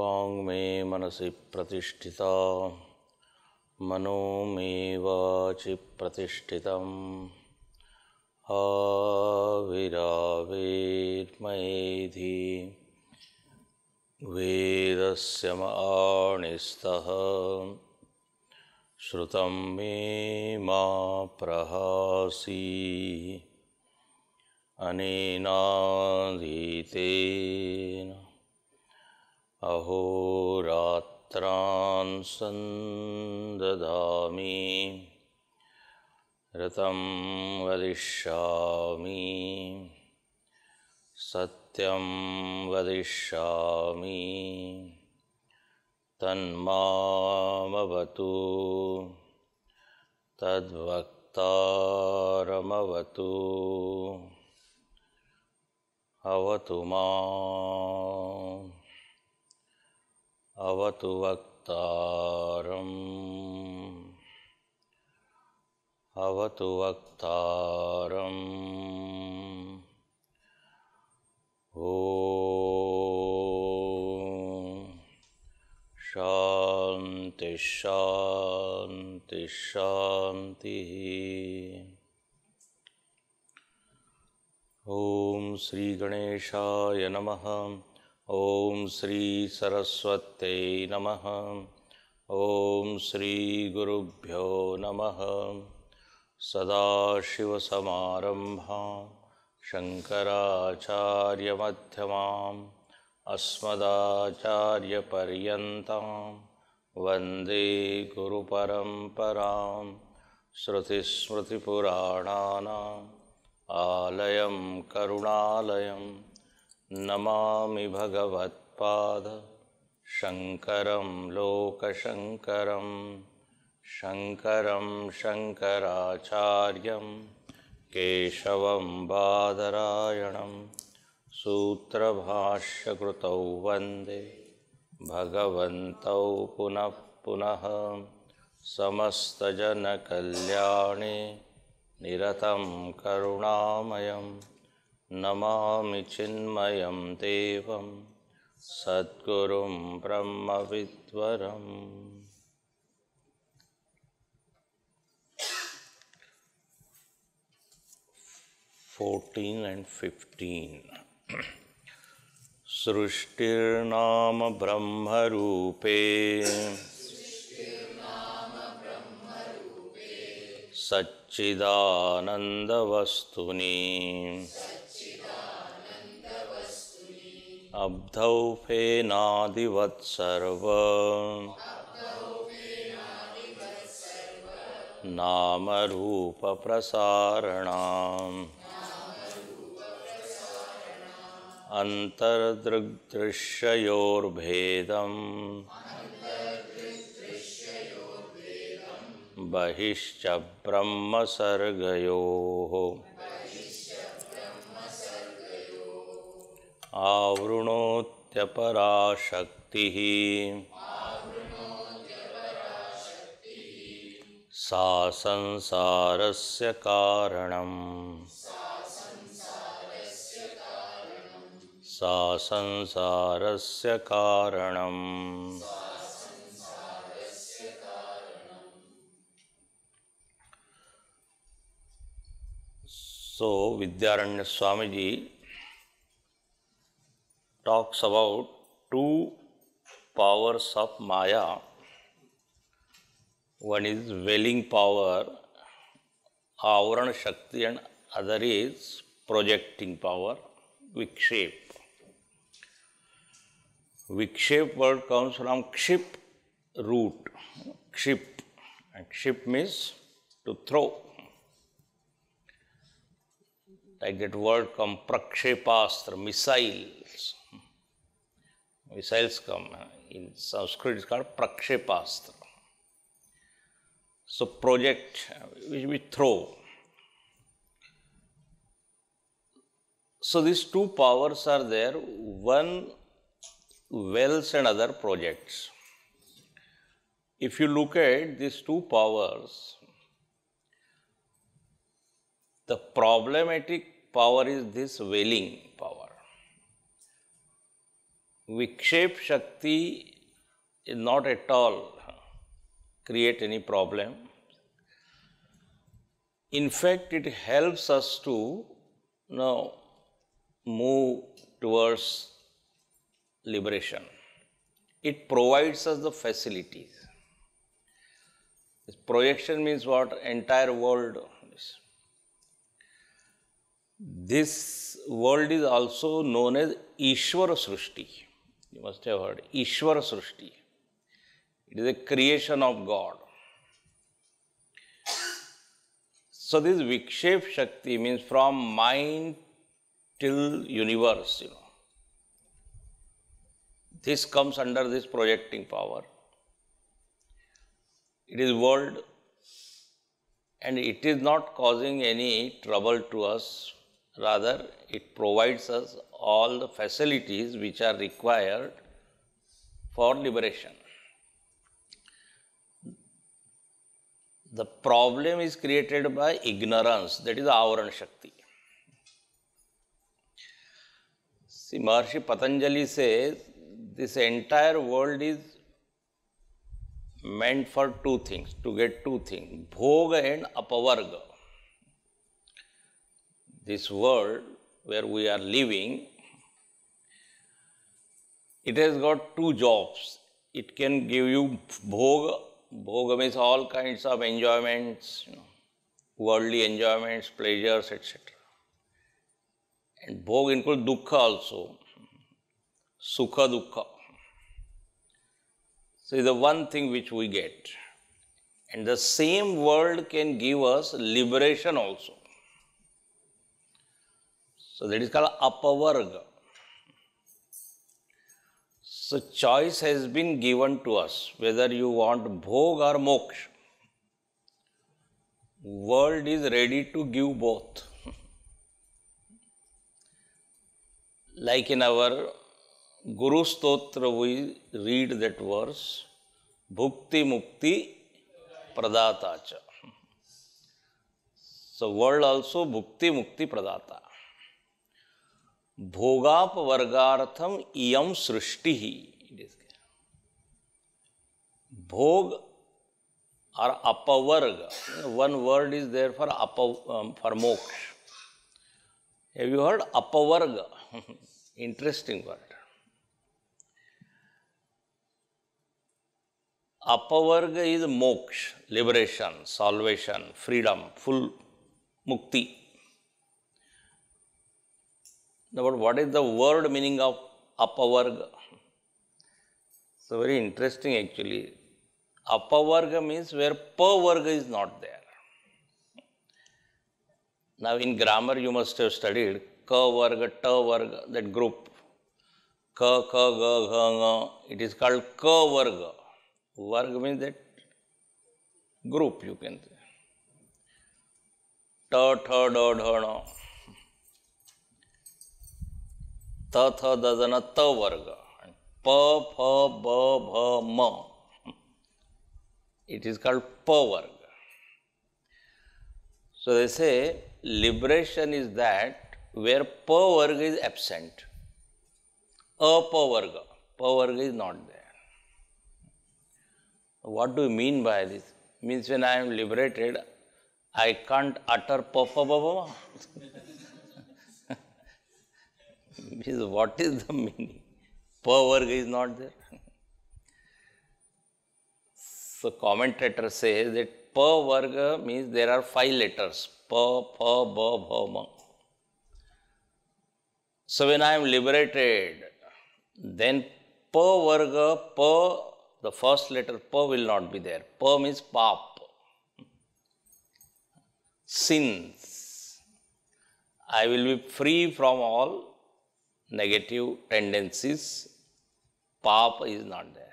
वांग मे मनसि प्रतिष्ठिता मनो मे वाचि प्रतिष्ठितम् आविरावेर्मयेधि वेदस्य माणिस्तः श्रुतं मे मा प्रहासी अनेनाधीतेन अहोरात्रान् संददामि ऋतं वदिष्यामि सत्यं वदिष्यामि तन्मामवतु तद्वक्तारमवतु अवतु माम् अवतु वक्तारम् अवतु वक्तारम् ॐ शान्ति शान्ति शान्तिः। ॐ श्री गणेशाय नमः। ॐ श्री सरस्वत्यै नमः। ॐ श्री गुरुभ्यो नमः। सदाशिवसमारम्भां शङ्कराचार्यमध्यमाम् अस्मदाचार्यपर्यन्तां वन्दे गुरुपरम्परां। श्रुतिस्मृतिपुराणानाम् आलयं करुणालयं नमामि भगवत्पाद शङ्करं लोकशङ्करं शङ्करं शङ्कराचार्यं केशवं बादरायणं सूत्रभाष्यकृतौ वन्दे भगवन्तौ पुनः पुनः। समस्तजनकल्याणे निरतं करुणामयं नमामि चिन्मयं देवं सद्गुरुं ब्रह्मविद्वरम्। 14 and 15 सृष्टिर्नाम ब्रह्मरूपे सच्चिदानन्दवस्तुनि अब्धौ फेनादिवत्सर्वं नामरूपप्रसारणाम् अन्तर्दृग्दृश्ययोर्भेदम् बहिश्च ब्रह्मसर्गयोः आवृणोत्यपराशक्तिः सा संसारस्य कारणम् सा संसारस्य कारणम्। So Vidyaranya Swamiji talks about two powers of Maya. One is welling power, Avarana Shakti, and other is projecting power, Vikshep. Vikshep word comes from Kship root, Kship, and Kship means to throw. Like that word come prakshepastra, missiles. Missiles come. In Sanskrit it's called prakshepastra. So project, which we throw. So these two powers are there. One wells and other projects. If you look at these two powers, the problematic power is this welling power. Vikshep Shakti is not at all create any problem. In fact, it helps us to move towards liberation. It provides us the facilities. This projection means what? Entire world. This world is also known as Ishvara Srushti. You must have heard Ishvara Srushti. It is a creation of God. So this Vikshep Shakti means from mind till universe, This comes under this projecting power. It is world and it is not causing any trouble to us. Rather, it provides us all the facilities which are required for liberation. The problem is created by ignorance, that is Avarana Shakti. See, Maharshi Patanjali says this entire world is meant for two things, to get two things, Bhoga and Apavarga. This world where we are living, it has got two jobs. It can give you Bhoga. Bhoga means all kinds of enjoyments, worldly enjoyments, pleasures, etc. And Bhoga includes Dukkha also, Sukha Dukkha. So it's the one thing which we get. And the same world can give us liberation also. So that is called Apavarga. So choice has been given to us, whether you want Bhoga or Moksha. World is ready to give both. Like in our Guru Stotra, we read that verse, Bhukti Mukti Pradatacha. So world also Bhukti Mukti Pradata. Bhogap Vargartham Iyam Srushtihi. Bhog or Apavarga. One word is there for moksha. Have you heard Apavarga? Interesting word. Apavarga is moksha, liberation, salvation, freedom, full mukti. Now, but what is the word meaning of Apavarga? So, very interesting actually. Apavarga means where Pavarga is not there. Now, in grammar you must have studied Ka Varga, Ta Varga, that group. Ka, Ka, Ga, Gha, Nga. It is called Ka Varga. Varga means that group, you can say. Ta, Tha, Da, Dha, Na. Ta, Tha, Da, Da, Na, Ta Varga. Pa, Pha, Ba, Bha, Ma. It is called Pavarga. So they say liberation is that where Pavarga is absent. Apavarga. Pavarga is not there. What do you mean by this? Means when I am liberated, I can't utter Pa, Pa, Ba, Ba, Ma. Means what is the meaning? Pavarga is not there. So commentator says that Pa Varga means there are 5 letters. Pa, Pha, Ba, Bha, Ma. So when I am liberated, then Pa Varga, Pa, the first letter Pa will not be there. Pa means Pap. Sins. I will be free from all negative tendencies. Pap is not there.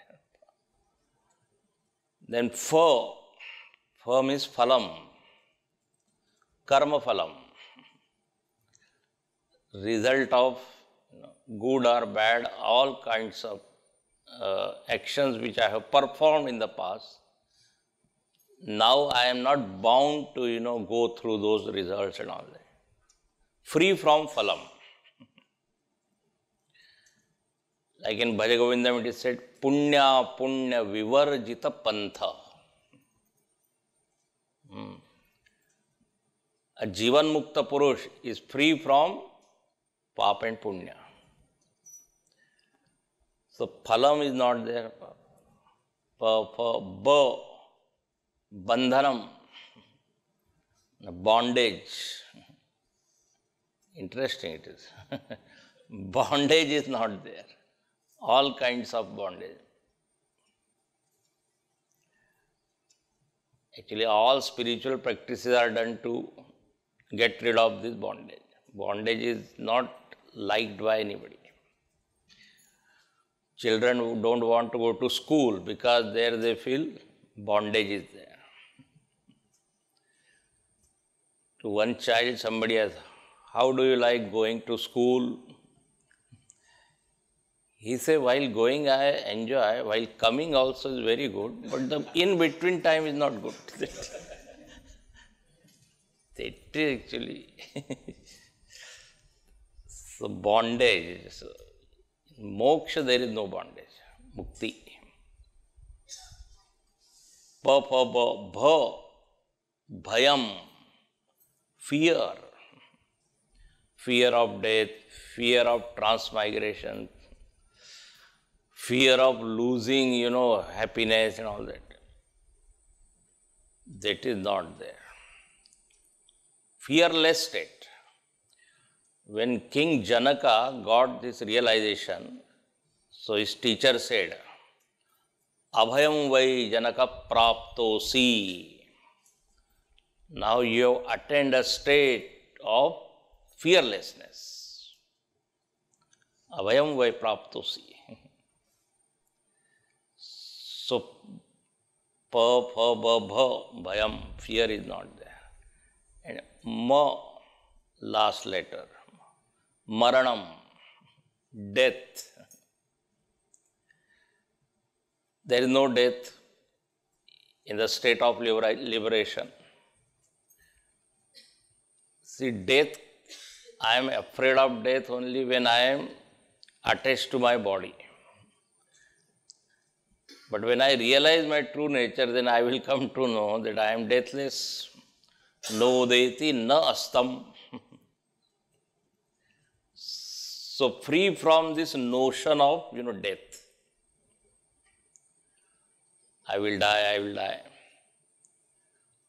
Then Pha means Phalam, Karma Phalam, result of good or bad, all kinds of actions which I have performed in the past. Now I am not bound to go through those results and all that. Free from Phalam. Like in Bhaja Govindam, it is said, Punya Punya Vivarjita Pantha. A Jivan Mukta Purush is free from Pap and Punya. So phalam is not there. Bandhanam, bondage. Interesting it is. Bondage is not there. All kinds of bondage. Actually, all spiritual practices are done to get rid of this bondage. Bondage is not liked by anybody. Children who don't want to go to school because there they feel bondage is there. To one child, somebody asked, how do you like going to school? He said, while going I enjoy, while coming also is very good, but the in-between time is not good. That is actually so bondage. So, in moksha there is no bondage. Mukti. Bhayam. Fear. Fear of death, fear of transmigration, fear of losing, happiness and all that. That is not there. Fearless state. When King Janaka got this realization, so his teacher said, Abhayam vai Janaka praptosi. Now you have attained a state of fearlessness. Abhayam vai praptosi. So, bhayam, fear is not there. And last letter, maranam, death. There is no death in the state of liberation. See, death, I am afraid of death only when I am attached to my body. But when I realize my true nature, then I will come to know that I am deathless. No deti na astam. So free from this notion of, death. I will die.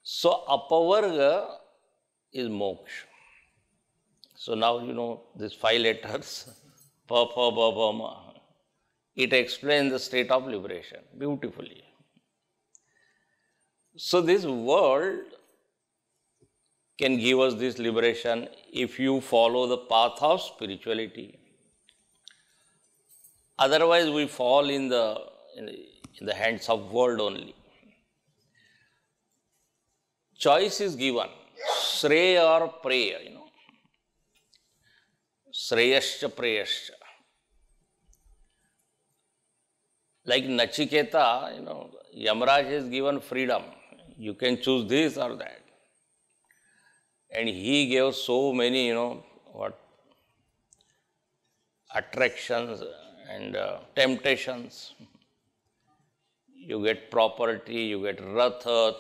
So apavarga is moksha. So now these 5 letters, pa, pa, ba, ba, ma. It explains the state of liberation beautifully. So this world can give us this liberation if you follow the path of spirituality. Otherwise, we fall in the hands of world only. Choice is given, Shreya or Preya, Shreyascha Preyascha. Like Nachiketa, Yamaraj has given freedom. You can choose this or that. And he gave so many, attractions and temptations. You get property, you get ratha,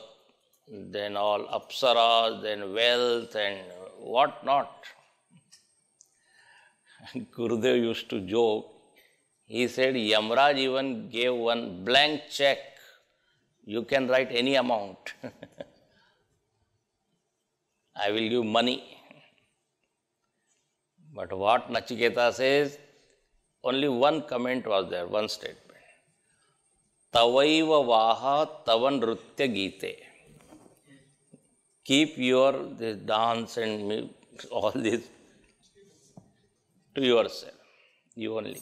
then all apsaras, then wealth and what not. Gurudev used to joke. He said, Yamraj even gave one blank check. You can write any amount. I will give money. But what Nachiketa says, only one comment was there, one statement. Tavaiva vaha tavan nrutya gite. Keep this dance and all this to yourself. You only.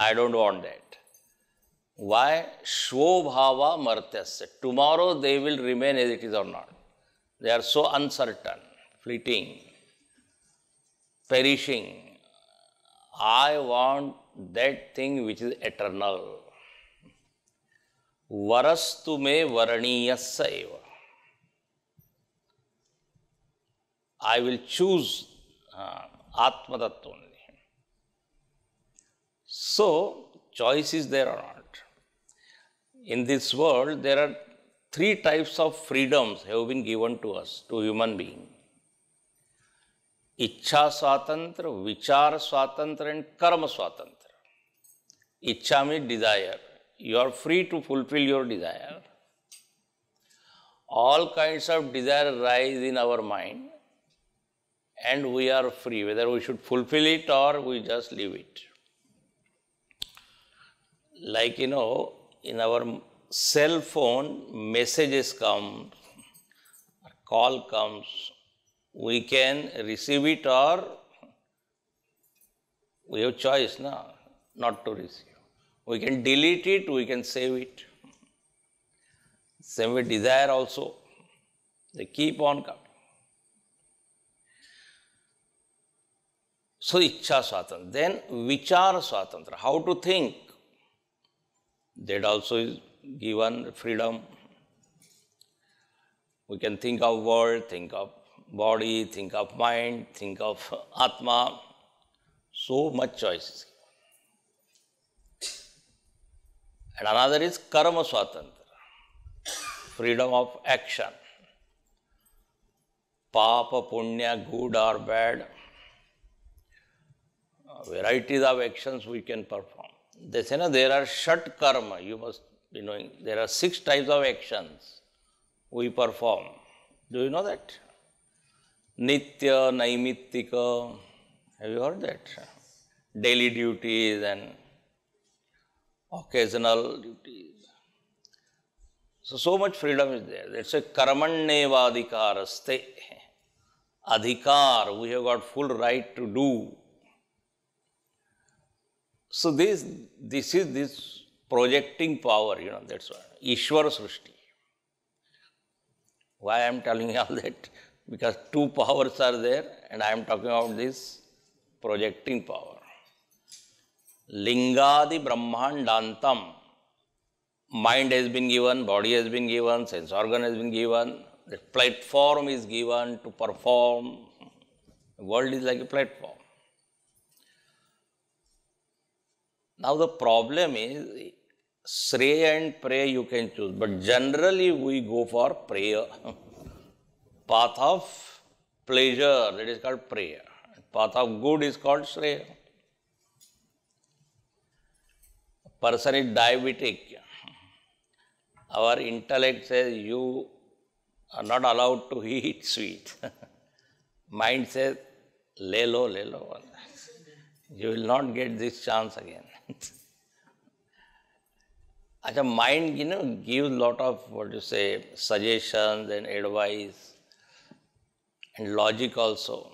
I don't want that. Why? Shvobhava martyasya. Tomorrow they will remain as it is or not. They are so uncertain, fleeting, perishing. I want that thing which is eternal. Varastu me varaniyasya eva. I will choose Atma Tattva only. So, choice is there or not? In this world, there are three types of freedoms have been given to us, to human being. Ichha Swatantra, Vichar Swatantra and Karma Swatantra. Ichha means desire. You are free to fulfill your desire. All kinds of desire rise in our mind and we are free, whether we should fulfill it or we just leave it. Like, in our cell phone, messages come, call comes, we can receive it or we have choice not to receive. We can delete it, we can save it. Same way desire also, they keep on coming. So, Ichha Swatantra. Then, Vichar Swatantra, how to think. That also is given freedom. We can think of world, think of body, think of mind, think of Atma. So much choice. And another is Karma Swatantra, freedom of action. Papa, Punya, good or bad, varieties of actions we can perform. They say, there are Shat Karma, you must be knowing. There are 6 types of actions we perform. Do you know that? Nitya, Naimittika, have you heard that? Daily duties and occasional duties. So much freedom is there. That's a Karmanneva Adhikaraste. Adhikar, we have got full right to do. So this is this projecting power, that's why. Ishvara Srishti. Why I am telling you all that? Because 2 powers are there and I am talking about this projecting power. Lingadi Brahmandantam. Mind has been given, body has been given, sense organ has been given, the platform is given to perform. The world is like a platform. Now the problem is, Shreya and Preya you can choose, but generally we go for Preya. Path of pleasure, that is called Preya. Path of good is called Shreya. Person is diabetic. Our intellect says you are not allowed to eat sweet. Mind says, le lo. You will not get this chance again. Mind, gives lot of, suggestions and advice and logic also.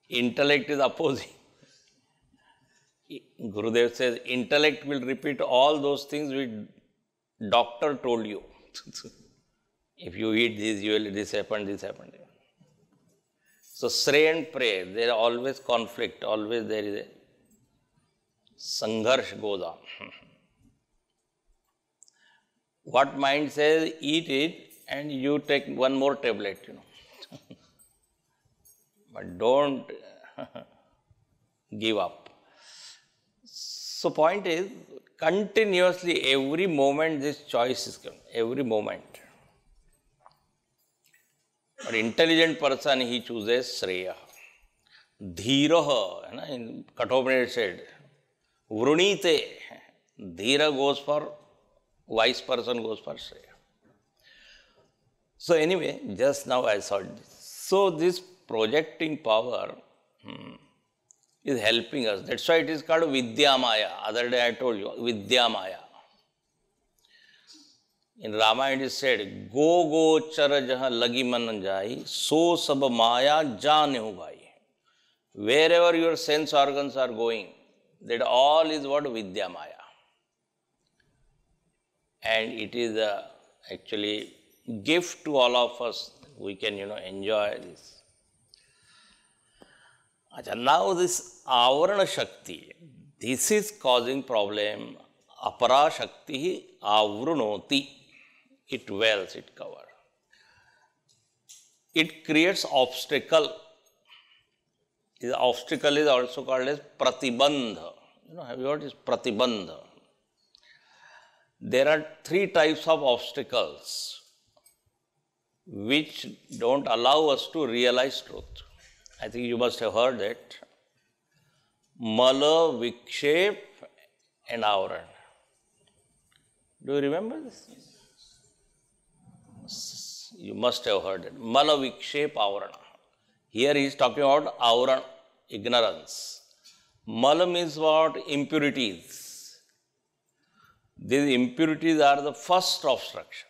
Intellect is opposing. Gurudev says, intellect will repeat all those things which doctor told you. If you eat this, you will this happened. So, Shreya and Preya, there are always conflict, always there is a sangharsh goes on. What mind says, eat it and you take one more tablet, But don't give up. So, point is, continuously, every moment this choice is coming, every moment. But intelligent person, he chooses Shreya. Dhiraha, in Kathopanishad said, Vrunite, Dhira goes for, wise person goes for Shreya. So anyway, just now I saw this. So this projecting power is helping us. That's why it is called Vidya Maya. Other day I told you, Vidya Maya. In Ramayana it is said, Go chara jaha lagi man jai, so sab maya janehu bhai. Wherever your sense organs are going, that all is what Vidya Maya. And it is actually gift to all of us. We can, enjoy this. Now this Avarana Shakti, this is causing problem. Apara Shakti avrunoti. It dwells, it covers. It creates obstacle. The obstacle is also called as pratibandha. Have you heard this? Pratibandha. There are 3 types of obstacles which don't allow us to realize truth. I think you must have heard it. Mala, Vikshep and Avaran. Do you remember this? You must have heard it. Mala, Vikshep, Avarana. Here he is talking about Avarana, ignorance. Mala means what? Impurities. These impurities are the first obstruction.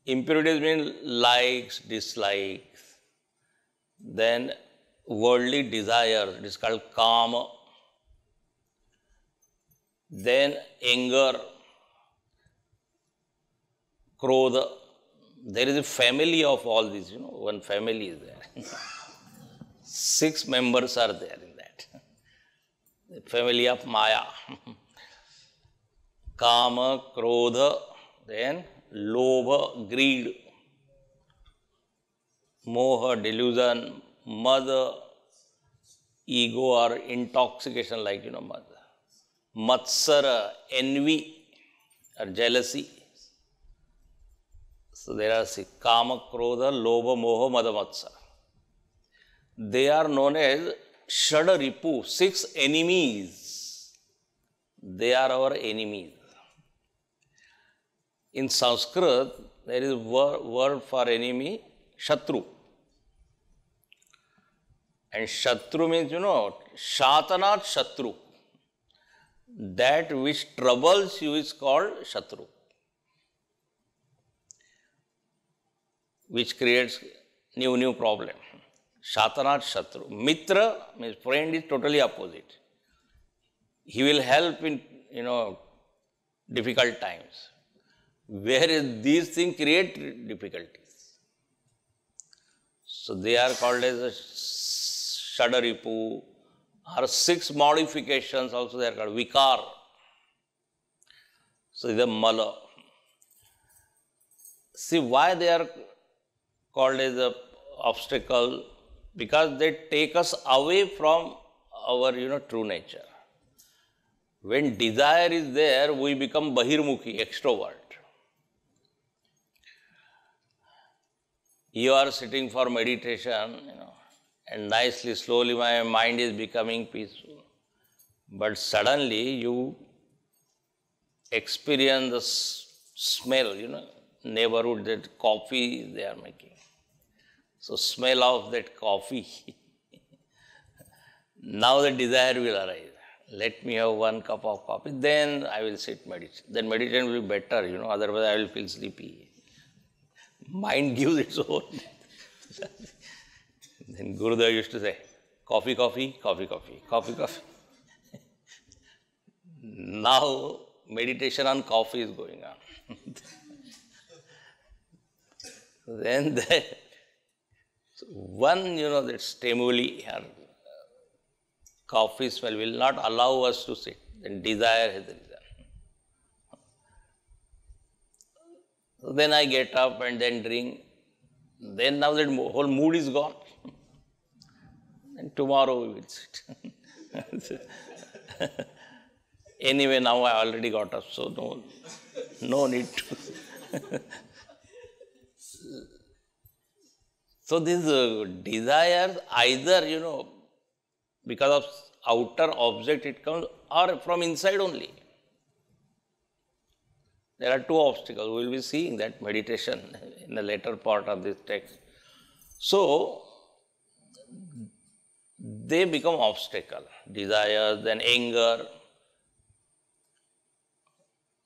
Impurities mean likes, dislikes, then worldly desires, it is called kama, then anger, krodha. There is a family of all these, one family is there. 6 members are there in that. The family of Maya. Kama, krodha, then lobha, greed, moha, delusion, mada, ego or intoxication like, mada. Matsara, envy or jealousy. So there are 6, kama, krodha, lobha, moha, mada, matsara. They are known as Shadaripu, 6 enemies. They are our enemies. In Sanskrit, there is a word for enemy, Shatru. And Shatru means, Shatanat Shatru. That which troubles you is called Shatru, which creates new problem. Shatanat Shatru. Mitra means friend is totally opposite. He will help in, difficult times. Whereas these things create difficulties. So they are called as a Shadaripu, or 6 modifications also they are called Vikar. So the Mala. See why they are called as a obstacle? Because they take us away from our true nature. When desire is there, we become Bahirmukhi, extrovert. You are sitting for meditation, and nicely, slowly my mind is becoming peaceful. But suddenly you experience the smell, neighborhood, that coffee they are making. So smell of that coffee. Now the desire will arise. Let me have 1 cup of coffee, then I will sit meditate. Then meditation will be better, otherwise I will feel sleepy. Mind gives its own. Then Gurudev used to say, coffee, coffee, coffee, coffee, coffee, coffee. Now meditation on coffee is going on. Then that stimuli or coffee smell will not allow us to sit. Then desire has arisen. So then I get up and then drink. Then now that whole mood is gone. And tomorrow we will sit. Anyway, now I already got up, so no need to. So these desires, either, because of outer object it comes, or from inside only. There are 2 obstacles. We will be seeing that meditation in the later part of this text. So, they become obstacle. Desires, then anger.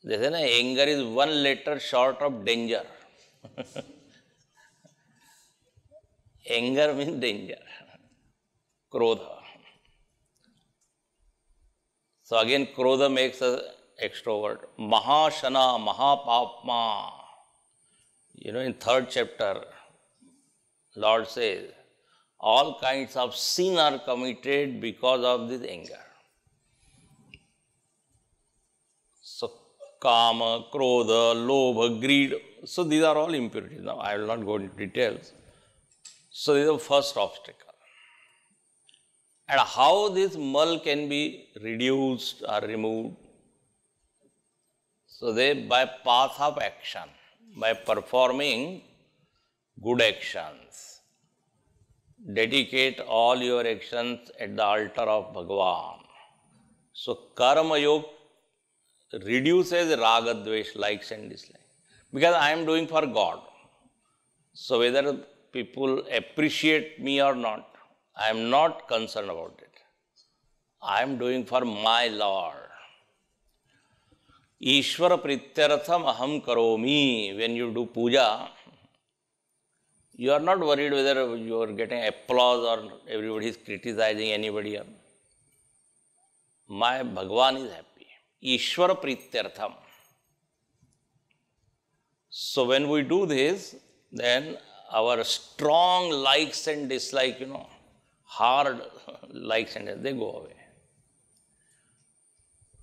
They say, anger is 1 letter short of danger. Anger means danger. Krodha. So again, Krodha makes us extrovert. Mahashana, Mahapapma. In 3rd chapter, Lord says, all kinds of sin are committed because of this anger. So, Kama, Krodha, Lobha, greed. So these are all impurities. Now I will not go into details. So this is the first obstacle. And how this mal can be reduced or removed? So they, by path of action, by performing good actions, dedicate all your actions at the altar of Bhagavan. So karma yoga reduces raga, dvesh, likes and dislikes. Because I am doing for God. So whether people appreciate me or not, I am not concerned about it. I am doing for my Lord. Ishvara prityartham aham karomi. When you do puja, you are not worried whether you are getting applause or everybody is criticizing anybody else. My Bhagavan is happy. Ishvara prityartham. So when we do this, then our strong likes and dislikes, hard likes and dislikes, they go away.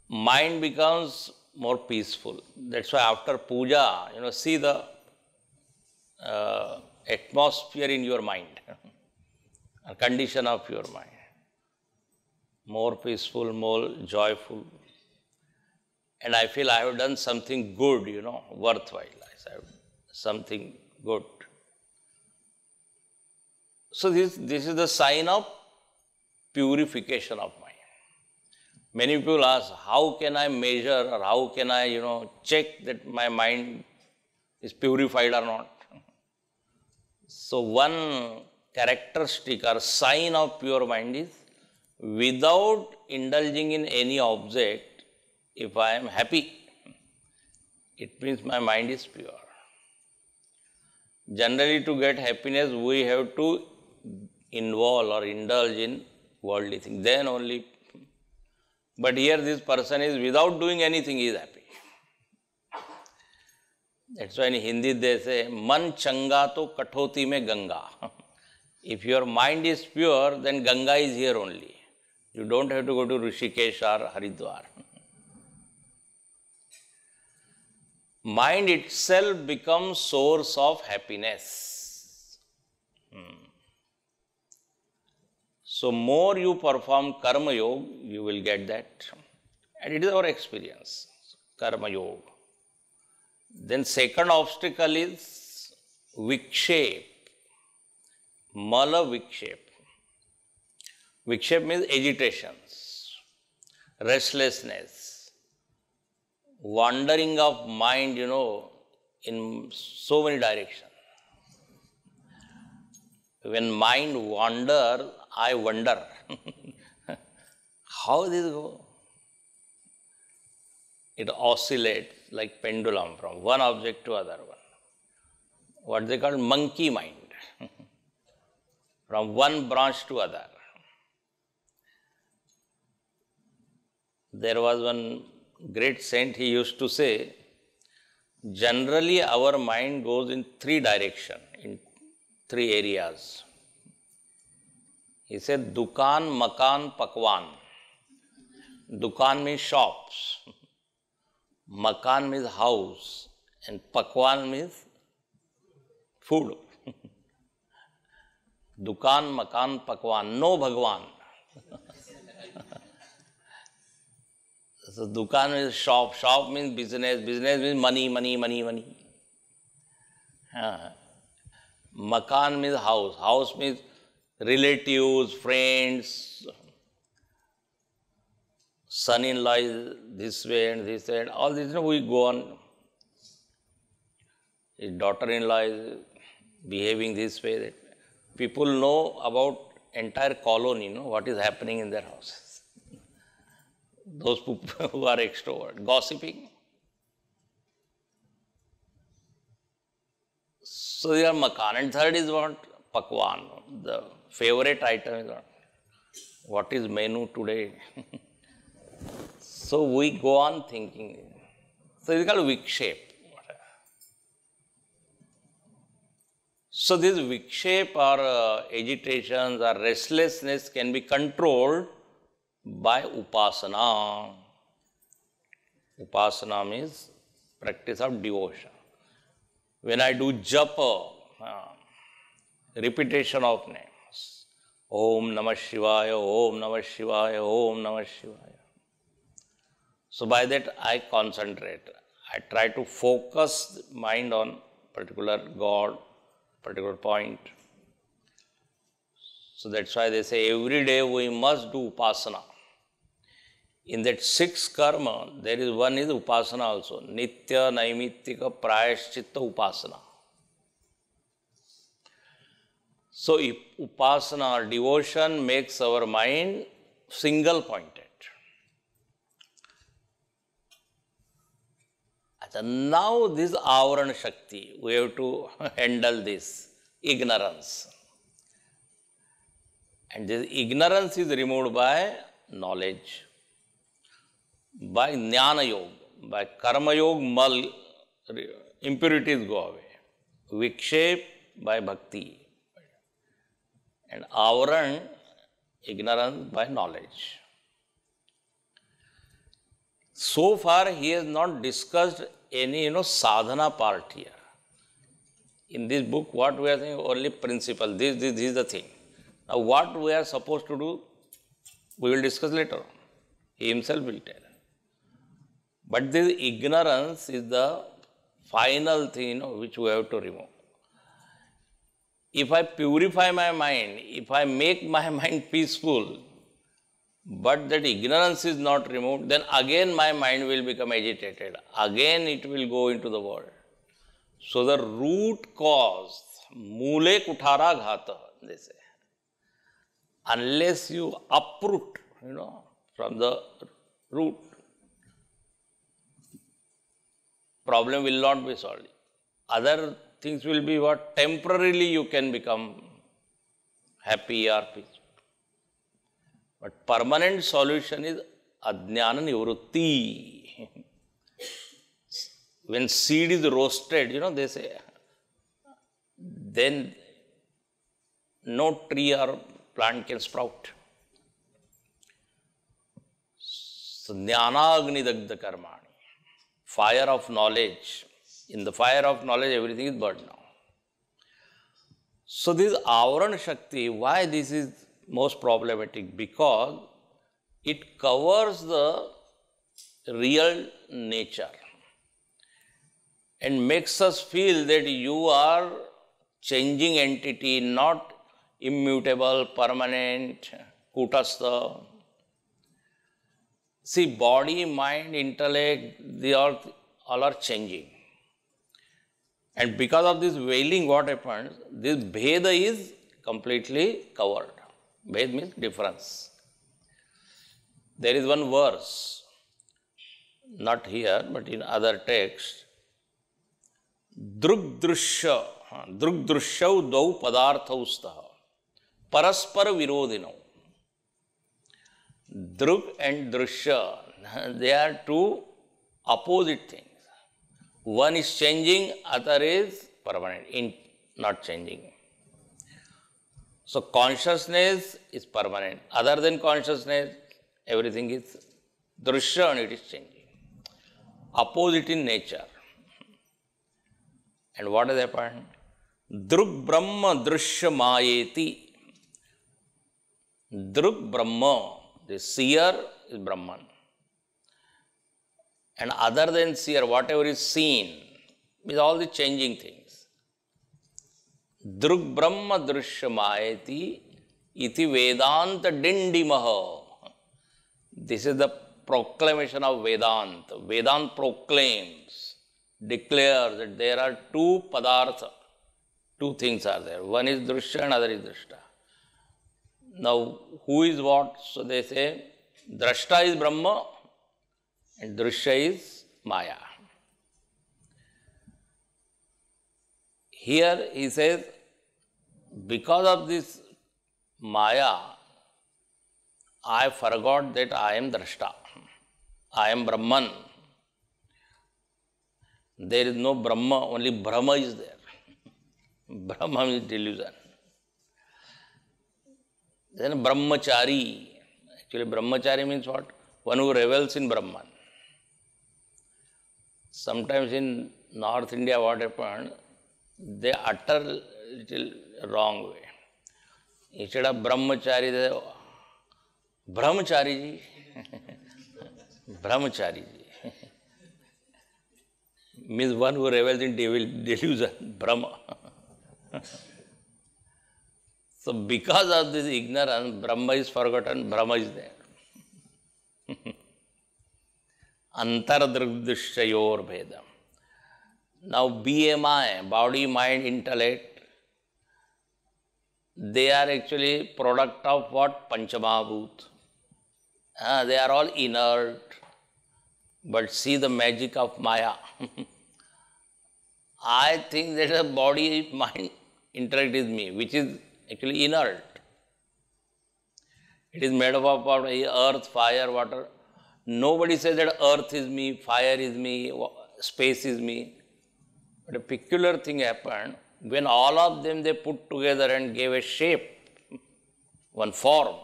Mind becomes more peaceful. That's why after puja, see the atmosphere in your mind, a condition of your mind. More peaceful, more joyful. And I feel I have done something good, worthwhile. I have something good. So this is the sign of purification of mind. Many people ask, how can I measure or how can I, check that my mind is purified or not? So one characteristic or sign of pure mind is, without indulging in any object, if I am happy, it means my mind is pure. Generally, to get happiness, we have to involve or indulge in worldly things. Then only. But here this person is, without doing anything, he is happy. That's why in Hindi they say, man changa to kathoti mein Ganga. If your mind is pure, then Ganga is here only. You don't have to go to Rishikesh or Haridwar. Mind itself becomes source of happiness. So more you perform karma yoga, you will get that. And it is our experience, karma yoga. Then second obstacle is vikshep, mala vikshep. Vikshep means agitations, restlessness, wandering of mind, in so many directions. When mind wanders, I wonder, how this go? It oscillates like pendulum from one object to other one. What they call monkey mind, from one branch to other. There was one great saint, he used to say, generally our mind goes in three directions, in three areas. He said, Dukan, Makan, Pakwan. Dukan means shops, Makan means house, and Pakwan means food. Dukan, Makan, Pakwan, no Bhagwan. So Dukan means shop, shop means business, business means money, money, money, money. Makan means house, house means relatives, friends, son-in-law is this way and this way, and all this, we go on. His daughter-in-law is behaving this way, that way. People know about entire colony, what is happening in their houses. Those people who are extrovert, gossiping. So they are makan. And third is what? Pakwan. The favorite item is what is menu today? So we go on thinking. So it is called vikshep. So this vikshep or agitations or restlessness can be controlled by upasana. Upasana means practice of devotion. When I do japa, repetition of names, Om Namah Shivaya, Om Namah Shivaya, Om Namah Shivaya. So by that I concentrate. I try to focus mind on particular God, particular point. So that's why they say every day we must do upasana. In that 6 karma, there is one is upasana also. Nitya, Naimittika, Prayaschitta, Upasana. So if upasana or devotion makes our mind single pointed. And now this Avarana Shakti, we have to handle this ignorance. And this ignorance is removed by knowledge, by Jnana Yoga, by Karma Yoga, impurities go away. Vikshep by Bhakti. And Avaran, ignorance by knowledge. So far, he has not discussed any, sadhana part here. In this book, what we are saying, only principle, this is the thing. Now, what we are supposed to do, we will discuss later. He himself will tell. But this ignorance is the final thing, which we have to remove. If I purify my mind, if I make my mind peaceful, but that ignorance is not removed, then again my mind will become agitated. Again it will go into the world. So the root cause, mule kuthara ghata, they say. Unless you uproot, from the root, problem will not be solved. Other things will be what temporarily you can become happy or peaceful. But permanent solution is ajnana nivrutti. When seed is roasted, they say, then no tree or plant can sprout. So, jnana agni dagdha karmani, fire of knowledge. In the fire of knowledge, everything is burned now. So this Avarana Shakti, why this is most problematic? Because it covers the real nature and makes us feel that you are changing entity, not immutable, permanent, kutastha. See, body, mind, intellect, they all are changing. And because of this veiling, what happens? This Bheda is completely covered. Bhed means difference. There is one verse, not here, but in other texts. Drig Dirshya, Drig Dirshya dau padarthau staha, paraspara virodhino. Drig and Dirshya, they are two opposite things. One is changing, other is permanent, not changing. So consciousness is permanent. Other than consciousness, everything is Dirshya and it is changing. Opposite in nature. And what has happened? Drig Brahma Dirshya Mayeti. Drig Brahma, the seer is Brahman. And other than seer, whatever is seen, is all the changing things. Drig Brahma Dirshya Mayeti iti Vedanta Dindimaha. This is the proclamation of Vedanta. Vedanta proclaims, declares that there are two padartha, two things are there. One is Dirshya and other is Drashta. Now, who is what? So they say, Drashta is Brahma and Dirshya is Maya. Here he says, because of this Maya, I forgot that I am Drashta. I am Brahman. There is no Brahma, only Brahma is there. Brahma is delusion. Then Brahmachari. Actually, Brahmachari means what? One who revels in Brahman. Sometimes in North India, what happened? They utter little wrong way. Instead of brahmachari, they say, brahmachariji. Brahmachariji. Means one who revels in delusion, Brahma. So because of this ignorance, Brahma is forgotten, Brahma is there. Antardrig Dirshyayor Bhedam. Now BMI, body, mind, intellect, they are actually product of what? Panchamahabhut. They are all inert. But see the magic of Maya. I think that the body, mind, intellect is me, which is actually inert. It is made up of earth, fire, water. Nobody says that earth is me, fire is me, space is me. But a peculiar thing happened when all of them they put together and gave a shape, one form.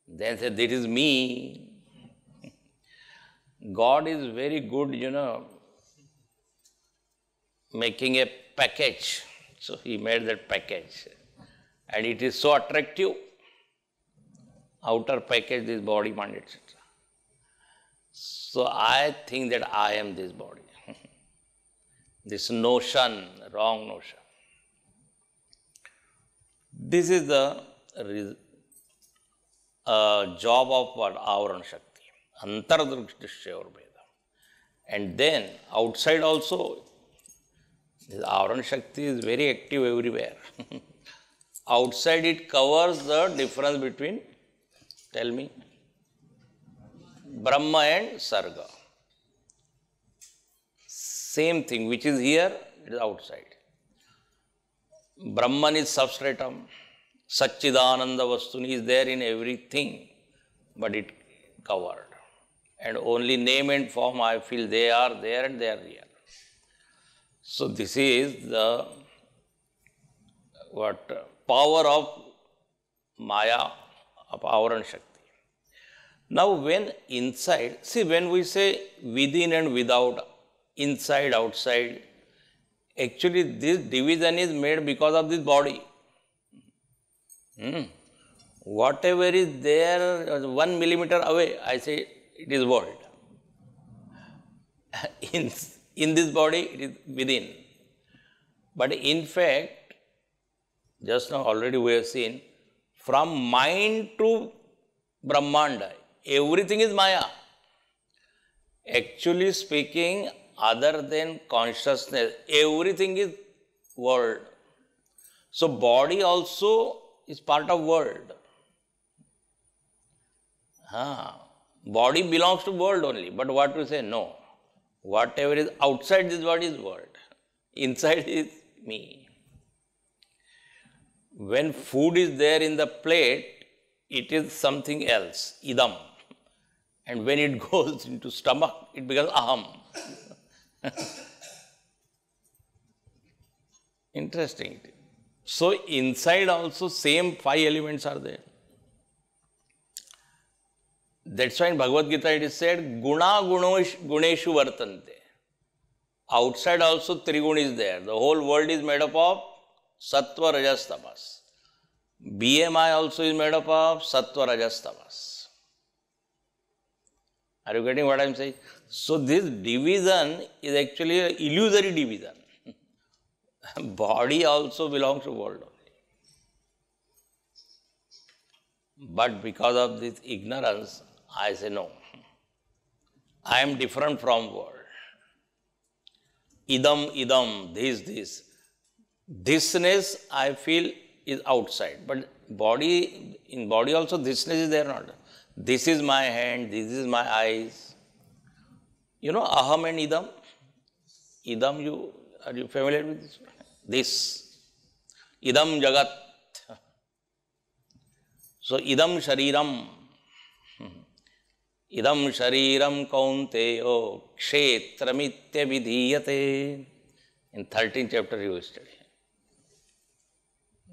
Then said, this is me. God is very good, making a package. So he made that package. And it is so attractive. Outer package, this body, mind, etc. So I think that I am this body. This notion, wrong notion. This is the job of what? Avarana Shakti. Antardrishyayor Bhedam. And then outside also, this Avarana Shakti is very active everywhere. Outside it covers the difference between, tell me, Brahma and Sarga. Same thing, which is here, it is outside. Brahman is substratum. Satchidananda Vastuni is there in everything, but it covered. And only name and form I feel they are there and they are here. So this is the power of Maya, of Avarana Shakti. Now when inside, see when we say within and without, inside, outside, actually this division is made because of this body. Whatever is there 1 millimeter away, I say it is world. In this body, it is within. But in fact, just now already we have seen, from mind to Brahmanda, everything is Maya. Actually speaking, other than consciousness, everything is world. So body also is part of world. Body belongs to world only, but what we say? No. Whatever is outside this body is world. Inside is me. When food is there in the plate, it is something else, idam. And when it goes into stomach, it becomes aham. Interesting. So inside also same 5 elements are there. That's why in Bhagavad Gita it is said, Guna guneshu vartante. Outside also Trigun is there. The whole world is made up of Sattva, Rajas, Tamas. BMI also is made up of Sattva, Rajas, Tamas. Are you getting what I am saying? So this division is actually an illusory division. Body also belongs to world only. But because of this ignorance, I say no. I am different from world. Idam, this. Thisness I feel is outside. But in body also thisness is there not. This is my hand, this is my eyes. Aham and idam. Idam, are you familiar with this? This. Idam jagat. So, idam shariram. Idam shariram kaunteyo kshetramitya vidhiyate. In 13th chapter you will study.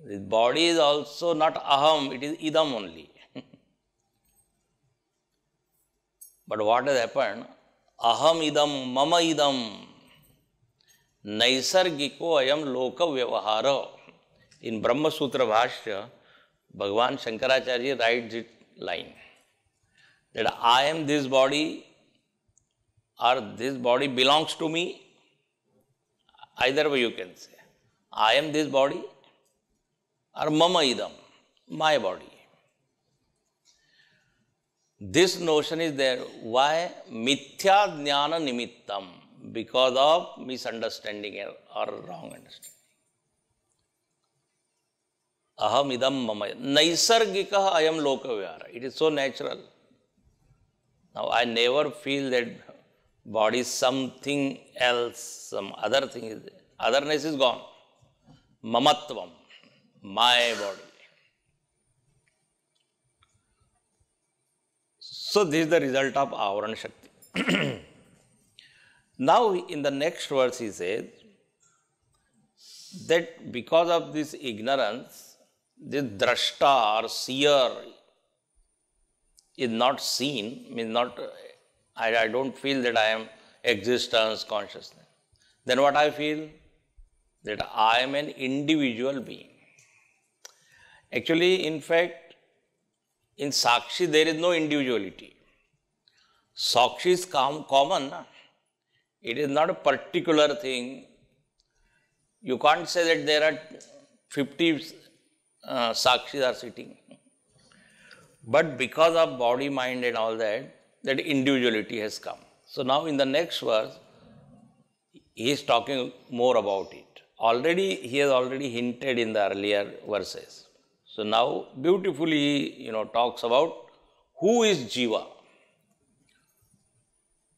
This body is also not aham, it is idam only. But what has happened? Aham idam, mama idam, naisargiko ayam loka vyavahara. In Brahma Sutra Bhashya, Bhagavan Shankaracharyaji writes it line that I am this body or this body belongs to me. Either way you can say. I am this body or mama idam, my body. This notion is there. Why? Mithya jnana nimittam. Because of misunderstanding or wrong understanding. Aham idam mama. Naisargika ayam lokavihara. It is so natural. Now I never feel that body is something else, some other thing is there. Otherness is gone. Mamatvam. My body. So this is the result of Avarana Shakti. Now in the next verse he says that because of this ignorance, this drashta or seer is not seen, means not, I don't feel that I am existence, consciousness. Then what I feel? That I am an individual being. Actually, in fact, in Sakshi, there is no individuality. Sakshi is common. It is not a particular thing. You can't say that there are 50 Sakshis are sitting. But because of body, mind and all that, that individuality has come. So now in the next verse, he is talking more about it. He has already hinted in the earlier verses. So now beautifully he talks about who is Jiva,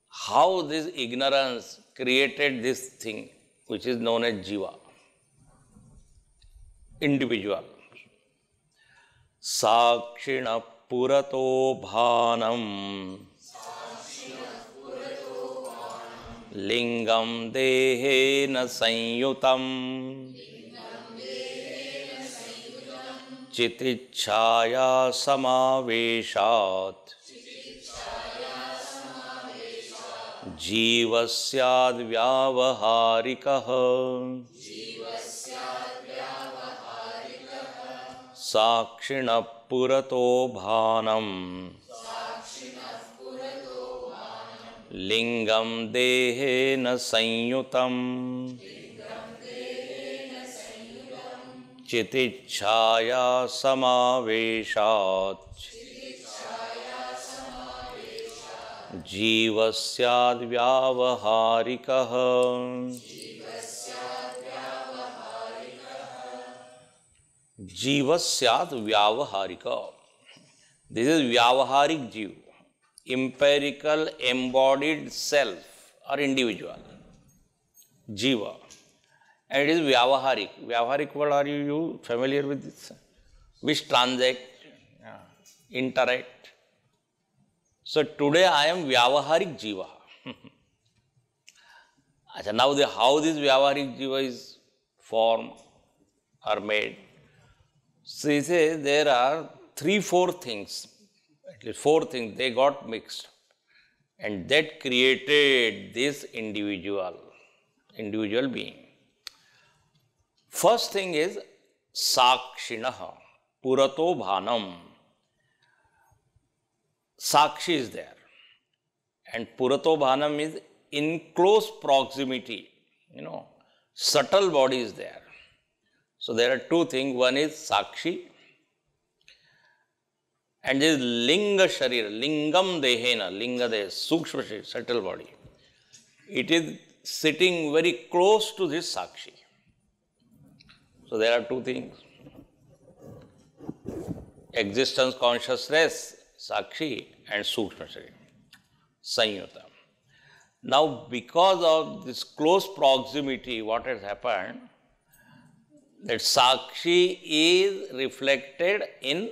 how this ignorance created this thing which is known as Jiva, individual. Sakshina purato bhanam lingam dehena sanyutam chitichaya samaveshat jivasyad vyavaharikah sakshina purato bhanam lingam dehena sanyutam chitichaya samaveshat jivasyad vyavaharikah. Jivasyat vyavaharika. This is vyavaharik jiv, empirical embodied self or individual, jiva. And it is vyavaharik. Vyavaharik word, are you familiar with this? Which transact, interact. So today I am vyavaharik jiva. Now how this vyavaharik jiva is formed or made? So he says there are 3-4 things, at least 4 things, they got mixed. And that created this individual being. First thing is Sakshinaha, Purato Bhanam. Sakshi is there. And Purato Bhanam is in close proximity, subtle body is there. So there are 2 things. One is Sakshi and this Linga Sharira, Lingam Dehena, Linga Deha, Sukshma Sharira, subtle body. It is sitting very close to this Sakshi. So there are 2 things. Existence, consciousness, Sakshi and Sukshma Sharira, Sanyuta. Now because of this close proximity, what has happened? That Sakshi is reflected in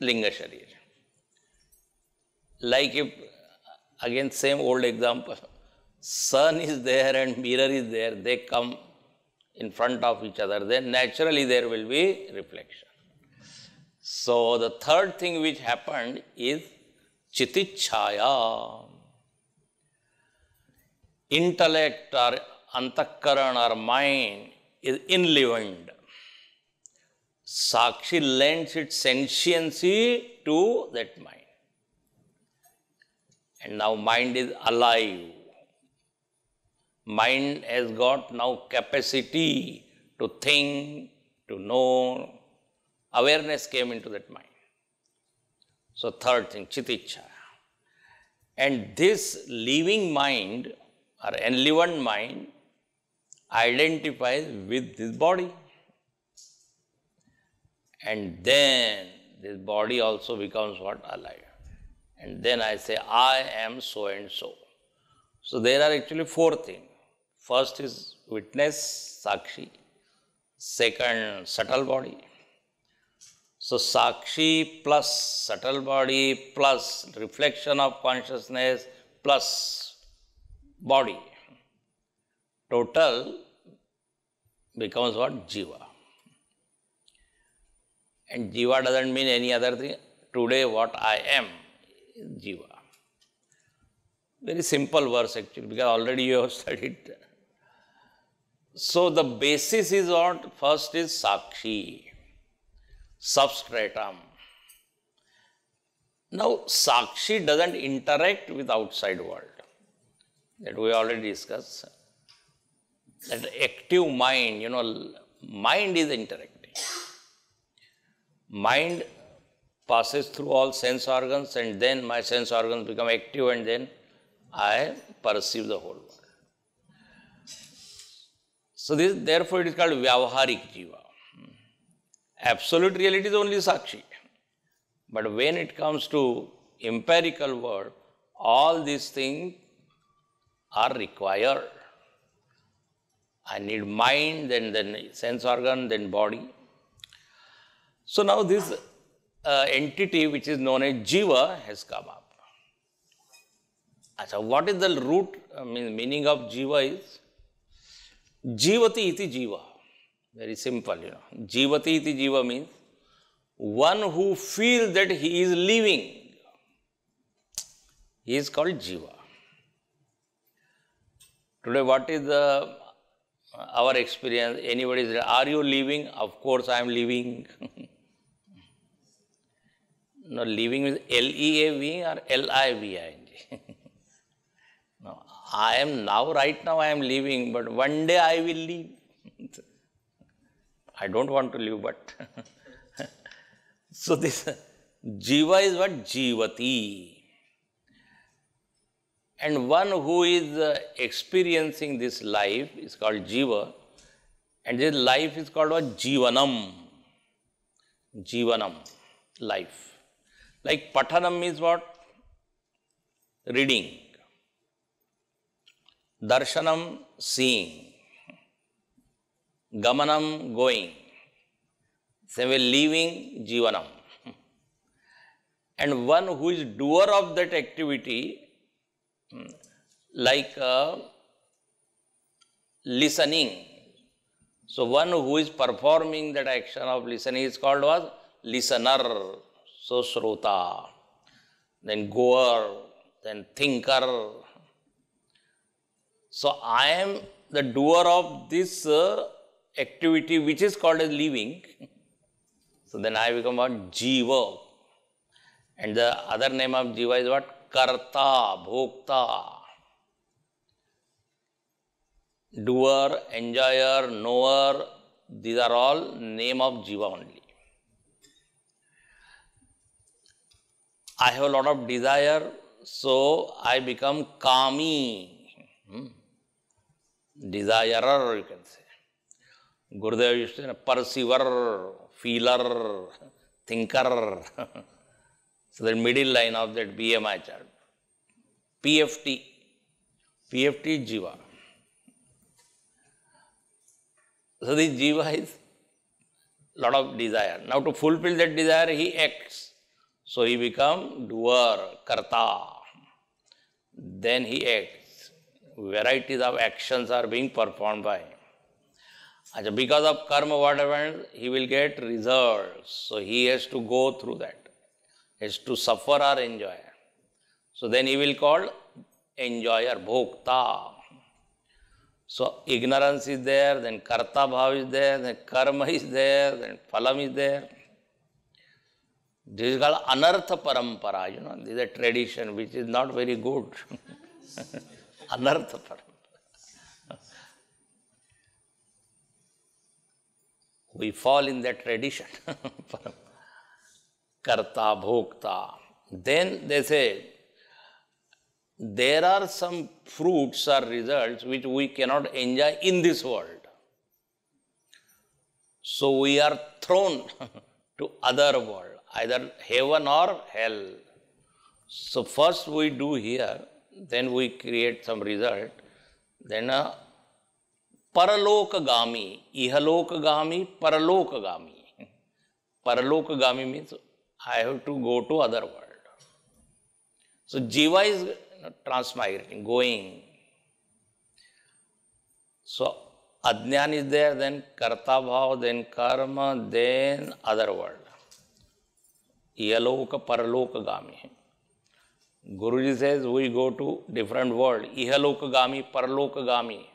Linga Sharira. Like if, again same old example, sun is there and mirror is there, they come in front of each other, then naturally there will be reflection. So the third thing which happened is Chitichaya. Intellect or Antakaran or mind is enlivened. Sakshi lends its sentiency to that mind. And now mind is alive. Mind has got now capacity to think, to know. Awareness came into that mind. So third thing, chiticha. And this living mind or enlivened mind identifies with this body. And then this body also becomes what? Alive. And then I say, I am so and so. So there are actually four things. First is witness, Sakshi. Second, subtle body. So Sakshi plus subtle body plus reflection of consciousness plus body. Total becomes what? Jiva. And Jiva doesn't mean any other thing. Today what I am is Jiva. Very simple verse actually, because already you have studied. So the basis is what? First is Sakshi, substratum. Now Sakshi doesn't interact with outside world. That we already discussed. That active mind, mind is interacting. Mind passes through all sense organs and then my sense organs become active and then I perceive the whole world. So therefore it is called Vyavaharik Jiva. Absolute reality is only Sakshi. But when it comes to empirical world, all these things are required. I need mind, then sense organ, then body. So now this entity which is known as Jiva has come up. So what is the root meaning of Jiva is? Jivati iti Jiva. Very simple, Jivati iti Jiva means one who feels that he is living. He is called Jiva. Today what is our experience? Anybody says, are you living? Of course I am living. No, living is L-E-A-V or L-I-V-I-N-G. No, I am now, right now I am living, but one day I will leave. I don't want to live, but. So this Jiva is what? Jivati. And one who is experiencing this life is called Jiva. And this life is called what? Jivanam. Jivanam, life. Like Pathanam means what? Reading. Darshanam, seeing. Gamanam, going. Same way, living, Jivanam. And one who is doer of that activity, like listening. So one who is performing that action of listening is called what? Listener. So Srota, then goer, then thinker. So I am the doer of this activity which is called as living. So then I become what? Jiva. And the other name of Jiva is what? Karta, Bhokta. Doer, enjoyer, knower, these are all name of Jiva only. I have a lot of desire, so I become kami. Desirer, you can say. Gurudev used to say, perceiver, feeler, thinker. So the middle line of that BMI chart. PFT. PFT is Jiva. So this Jiva is lot of desire. Now to fulfill that desire, he acts. So he becomes doer, karta. Then he acts. Varieties of actions are being performed by him. Because of karma, what happens? He will get results. So he has to go through that. He has to suffer or enjoy. So then he will call enjoyer, bhokta. So ignorance is there, then karta bhav is there, then karma is there, then phalam is there. This is called anartha parampara, this is a tradition which is not very good. Anartha parampara. We fall in that tradition. Karta, bhokta. Then they say, there are some fruits or results which we cannot enjoy in this world. So we are thrown to other world, either heaven or hell. So first we do here, then we create some result, then paralokagami, ihalokagami, paralokagami. Paralokagami means I have to go to other world. So jiva is transmigrating, going. So ajnana is there, then karta bhav, then karma, then other world. Ihaloka, paralokagami. Guruji says we go to different world, ihalokagami, paralokagami.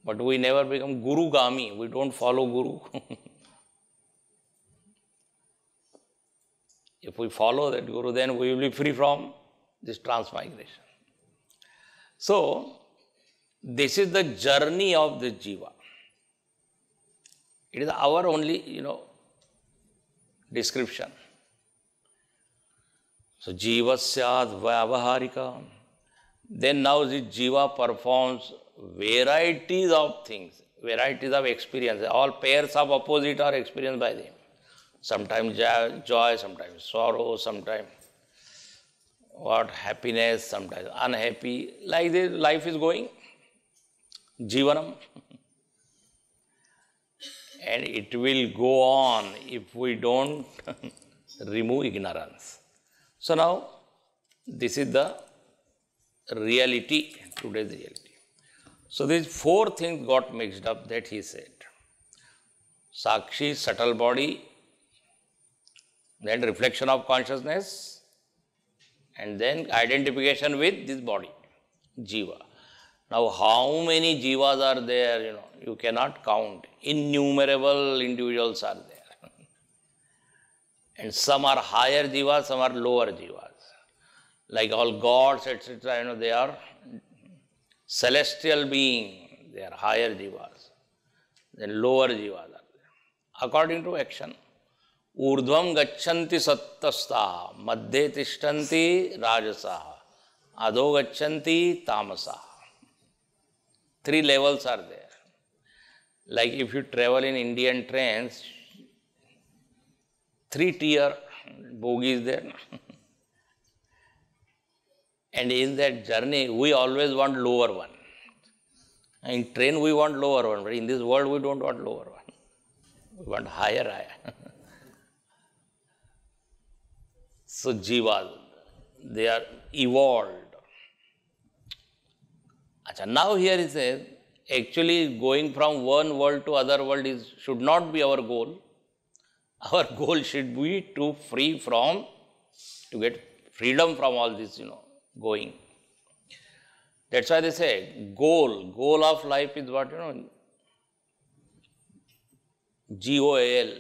But we never become gurugami, we don't follow guru. If we follow that guru, then we will be free from this transmigration. So, this is the journey of the jiva. It is our only, description. So, jiva syad vyavaharika. Then now the jiva performs varieties of things, varieties of experience. All pairs of opposite are experienced by them. Sometimes joy, sometimes sorrow, sometimes happiness, sometimes unhappy. Like this, life is going. Jivanam. And it will go on if we don't remove ignorance. So now, this is the reality, today's reality. So these four things got mixed up that he said. Sakshi, subtle body, then reflection of consciousness, and then identification with this body, jiva. Now, how many jivas are there, you cannot count. Innumerable individuals are there. And some are higher jivas, some are lower jivas. Like all gods, etc., they are celestial beings, they are higher jivas. Then lower jivas are there. According to action. Urdhvam gachanti sattasta, madhye tishtanti rajasa, adho gachanti tamasa. Three levels are there. Like if you travel in Indian trains, 3-tier bogie is there. And in that journey, we always want lower one. In train, we want lower one, but in this world, we don't want lower one. We want higher. So jivas, they are evolved. Now here he says, actually going from one world to other world should not be our goal. Our goal should be to get freedom from all this, going. That's why they say, goal of life is what, GOAL.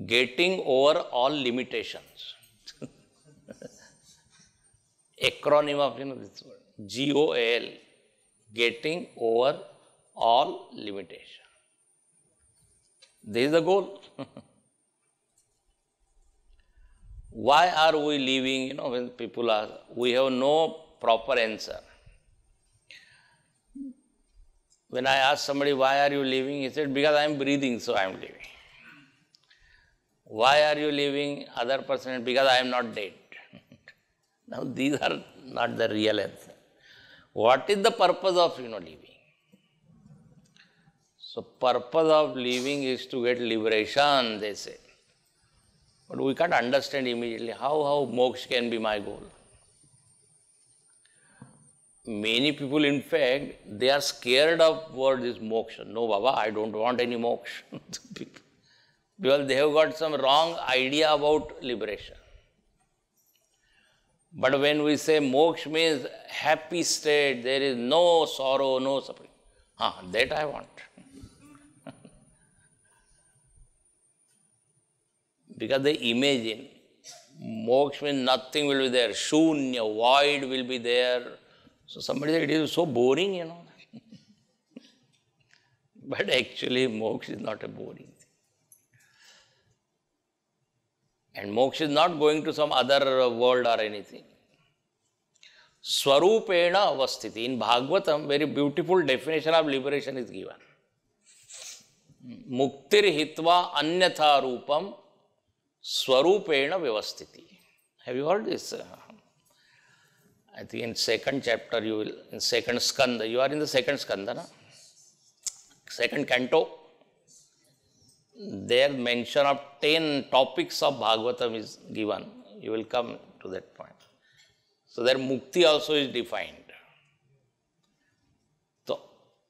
Getting over all limitations. Acronym of this word. GOAL. Getting over all limitation. This is the goal. Why are we living? When people ask, we have no proper answer. When I ask somebody, why are you living? He said, because I am breathing, so I am living. Why are you living? Other person, because I am not dead. Now, these are not the real answer. What is the purpose of, living? So, purpose of living is to get liberation, they say. But we can't understand immediately how moksha can be my goal. Many people, in fact, they are scared of what is moksha. No, Baba, I don't want any moksha. Because they have got some wrong idea about liberation. But when we say moksha means happy state, there is no sorrow, no suffering. That I want. Because they imagine moksha means nothing will be there, shunya, void will be there. So somebody said it is so boring, you know. But actually moksha is not a boring thing. And moksha is not going to some other world or anything. Swarupena avasthiti. In Bhagavatam, very beautiful definition of liberation is given. Muktir hitva anyatha rupam swarupena vyavasthiti. Have you heard this? I think in second chapter, you will, in second skanda, you are in the second skanda, na? Second canto. There mention of 10 topics of Bhagavatam is given. You will come to that point. So there mukti also is defined. So,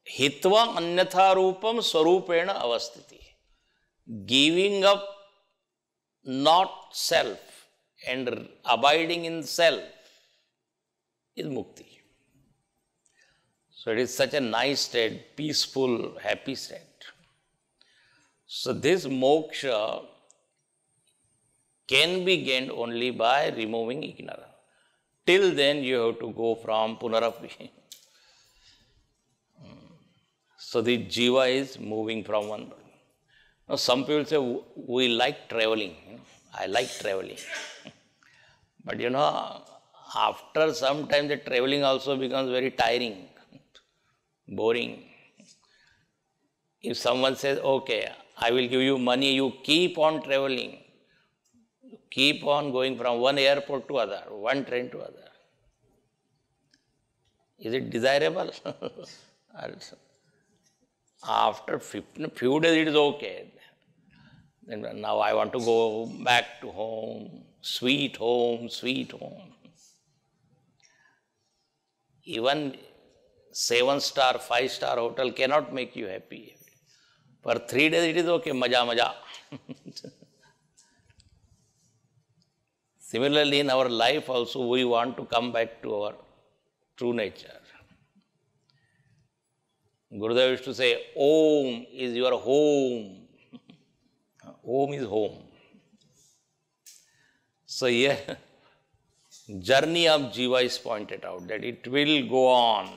hitva anyatha rupam swarupena avasthiti. Giving up not self and abiding in self is mukti. So it is such a nice state, peaceful, happy state. So this moksha can be gained only by removing ignorance. Till then you have to go from punarapi. So the jiva is moving from one. Now some people say, we like traveling. I like traveling. But you know, after some time the traveling also becomes very tiring, boring. If someone says, okay, I will give you money, you keep on traveling. Keep on going from one airport to other, one train to other. Is it desirable? After few days it is okay. Then now I want to go back to home, sweet home, sweet home. Even 7-star, 5-star hotel cannot make you happy. For 3 days it is okay, maja, maja. Similarly, in our life also, we want to come back to our true nature. Gurudev used to say, Om is your home. Om is home. So here, journey of jiva is pointed out, that it will go on.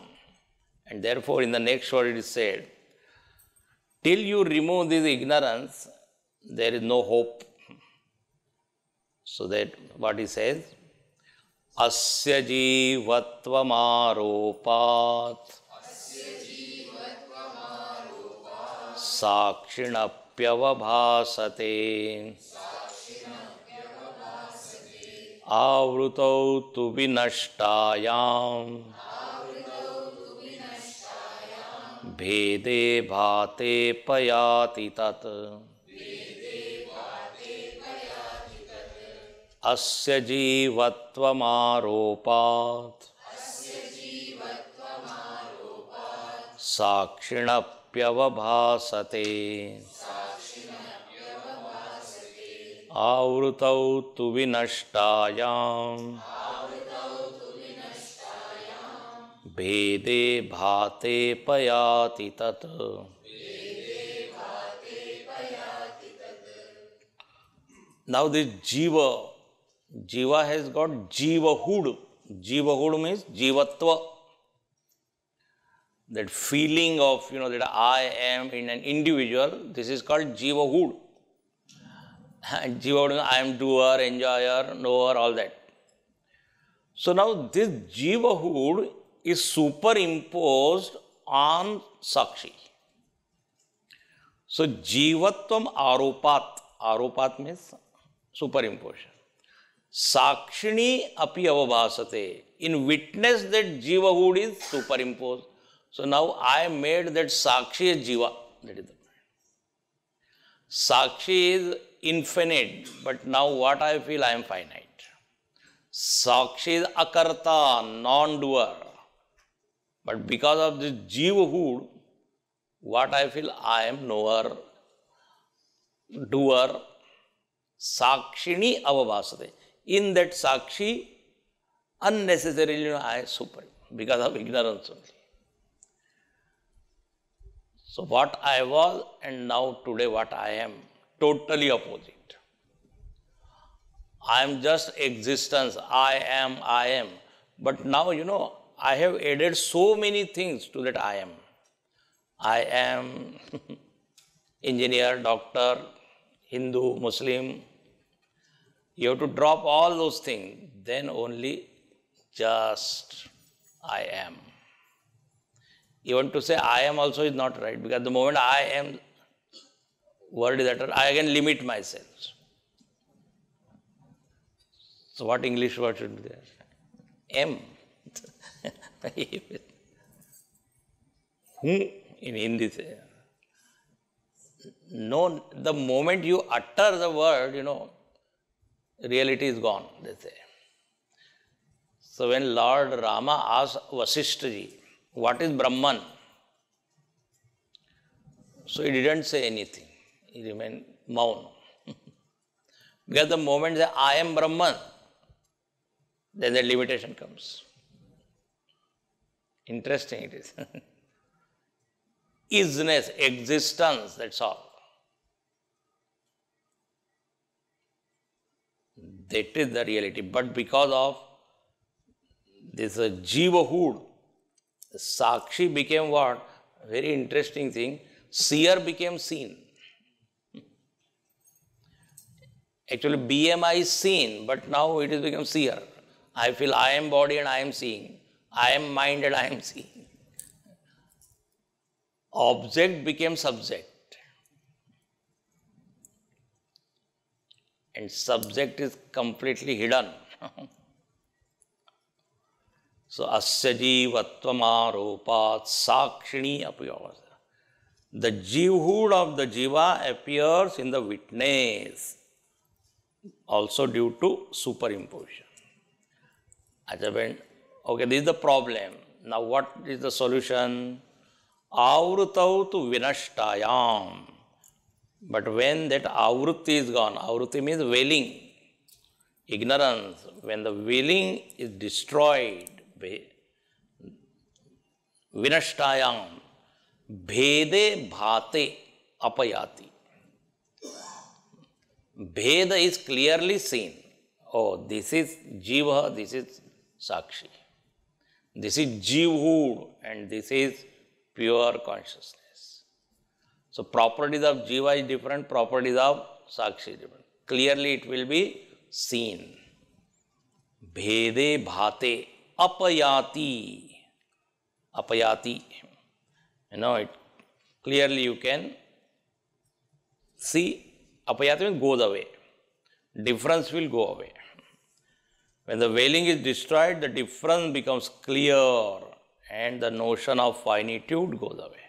And therefore, in the next word it is said, till you remove this ignorance, there is no hope. So that what he says, asya jivatvam aropat sakshinapyavabhasate avrutau tu vinashtayam bhede bhate payati tat. Asya jivatvam aropat sakshinapyavabhasate avrutau tu vinashtayam bhede bhate payati tat. Now this jiva has got jivahood. Jivahood means jivatva. That feeling of, that I am in an individual, this is called jivahood. And jivahood means I am doer, enjoyer, knower, all that. So now this jivahood is superimposed on sakshi. So jivatvam aropat. Aropat means superimposition. Sakshini api avabhasate. In witness that jivahood is superimposed. So now I made that sakshi as jiva. That is the point. Sakshi is infinite, but now what I feel, I am finite. Sakshi is akarta, non-doer. But because of this jivahood, what I feel, I am knower, doer. Sakshini avabhasate. In that sakshi, Unnecessarily, I am supreme because of ignorance only. So what I was and now today what I am, totally opposite. I am just existence, I am. But now, I have added so many things to that I am. I am engineer, doctor, Hindu, Muslim. You have to drop all those things. Then only just I am. Even to say I am also is not right, because the moment I am word is uttered, I can limit myself. So what English word should be there? M. Who in Hindi say. No, the moment you utter the word, reality is gone, they say. So when Lord Rama asked Vasishtha, what is Brahman? So he didn't say anything. He remained maun. Because the moment that I am Brahman, then the limitation comes. Interesting it is. Isness, existence, that's all. That is the reality. But because of this jivahood, Sakshi became what? Very interesting thing. Seer became seen. Actually, BMI is seen, but now it has become seer. I feel I am body and I am seeing. I am mind and I am seeing. Object became subject. And subject is completely hidden. So, asya jivattvamaropat sakshini apyavasa. The jivhood of the jiva appears in the witness, also due to superimposition. Okay, this is the problem. Now, what is the solution? Avrutau tu vinashtayam. But when that avruti is gone, avruti means veiling, ignorance. When the veiling is destroyed, vinashtayam, bhede bhate apayati. Bheda is clearly seen. Oh, this is jiva, this is sakshi. This is jivhood and this is pure consciousness. So properties of jiva is different, properties of sakshi is different. Clearly it will be seen. Bhede bhate apayati. Apayati. It clearly you can see. Apayati means goes away. Difference will go away. When the veiling is destroyed, the difference becomes clear and the notion of finitude goes away.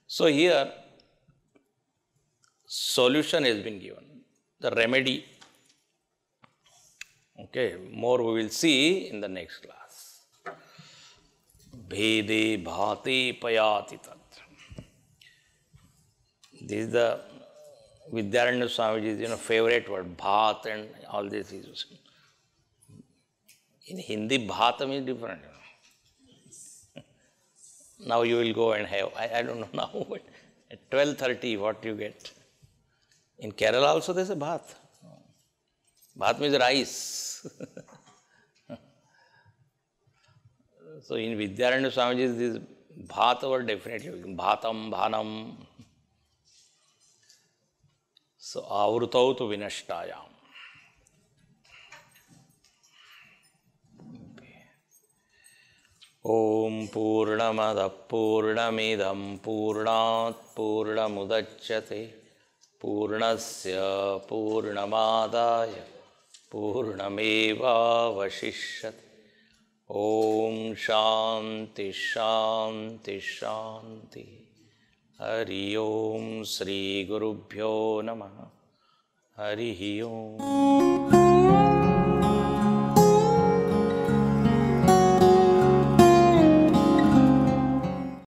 So here, solution has been given. The remedy. Okay, more we will see in the next class. Bhede bhate payati tat. This is the Vidyaranya Swamiji's favorite word, bhat and all this is used. In Hindi, bhat means different. Now you will go and have, I don't know now, but at 12:30 what you get. In Kerala also there is a bhat. Bhat means rice. So in Vidyaranya Swamiji's, this bhat word definitely, bhatam, bhanam. So, avrutau tu vinashtayam. Om Purnamada Purnamidam Purnat Purnamudachyate Purnasya Purnamadaya Purnameva Vashishyate. Om Shanti Shanti Shanti. Hari Om Sri Gurubhyo Namaha. Hari Om.